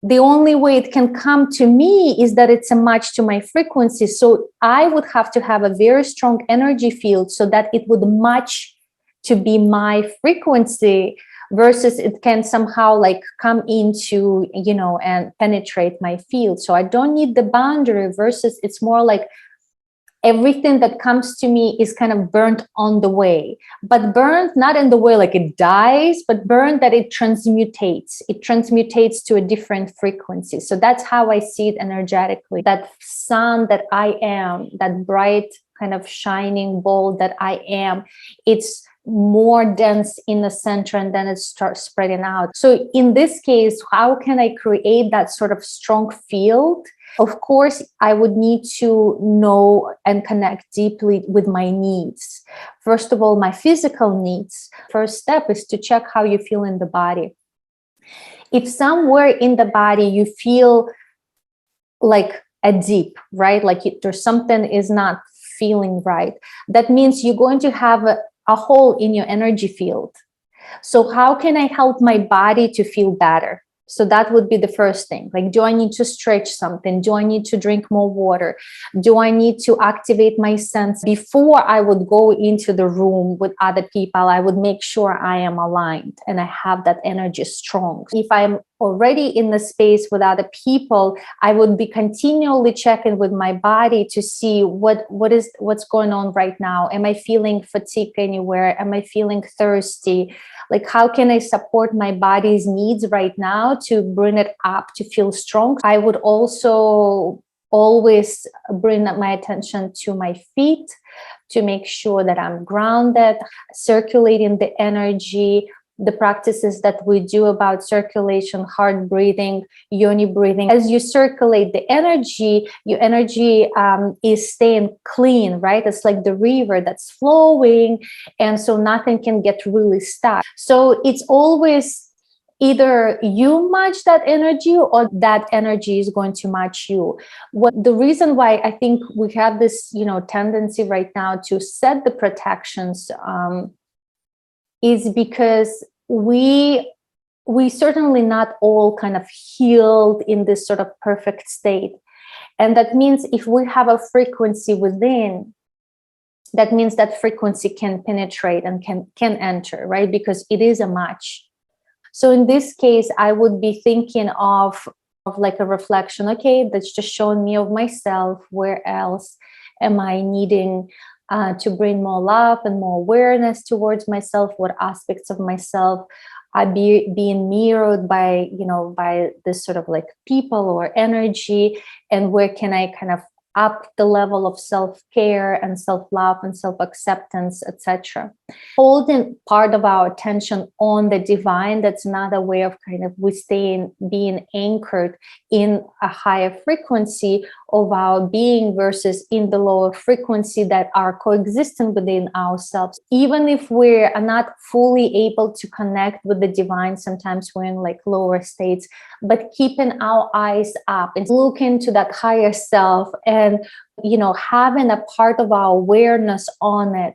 the only way it can come to me is that it's a match to my frequency. So I would have to have a very strong energy field so that it would match to be my frequency, versus it can somehow like come into, and penetrate my field. So I don't need the boundary, versus it's more like everything that comes to me is kind of burnt on the way, but burnt not in the way like it dies, but burnt that it transmutates to a different frequency. So that's how I see it energetically. That sun that I am, that bright kind of shining ball that I am, it's more dense in the center, and then it starts spreading out. So in this case, how can I create that sort of strong field? Of course, I would need to know and connect deeply with my needs. First of all, my physical needs. First step is to check how you feel in the body. If somewhere in the body you feel like a dip, right? Like there's something is not feeling right, that means you're going to have a hole in your energy field. So how can I help my body to feel better? So that would be the first thing. Like, do I need to stretch something? Do I need to drink more water? Do I need to activate my sense? Before I would go into the room with other people, I would make sure I am aligned and I have that energy strong. If I'm already in the space with other people, I would be continually checking with my body to see what's going on right now. Am I feeling fatigue anywhere? Am I feeling thirsty? Like, how can I support my body's needs right now to bring it up to feel strong? I would also always bring my attention to my feet to make sure that I'm grounded, circulating the energy. The practices that we do about circulation, heart breathing, yoni breathing. As you circulate the energy, your energy is staying clean, right? It's like the river that's flowing, and so nothing can get really stuck. So it's always either you match that energy or that energy is going to match you. The reason why I think we have this, tendency right now to set the protections is because we certainly not all kind of healed in this sort of perfect state. And that means if we have a frequency within, that means that frequency can penetrate and can enter, right? Because it is a match. So in this case, I would be thinking of like a reflection. Okay, that's just showing me of myself. Where else am I needing to bring more love and more awareness towards myself? What aspects of myself are being mirrored by, by this sort of like people or energy, and where can I kind of up the level of self-care and self-love and self-acceptance, etc. Holding part of our attention on the divine, that's another way of kind of we being anchored in a higher frequency of our being versus in the lower frequency that are coexistent within ourselves. Even if we are not fully able to connect with the divine, sometimes we're in like lower states, but keeping our eyes up and looking to that higher self and, having a part of our awareness on it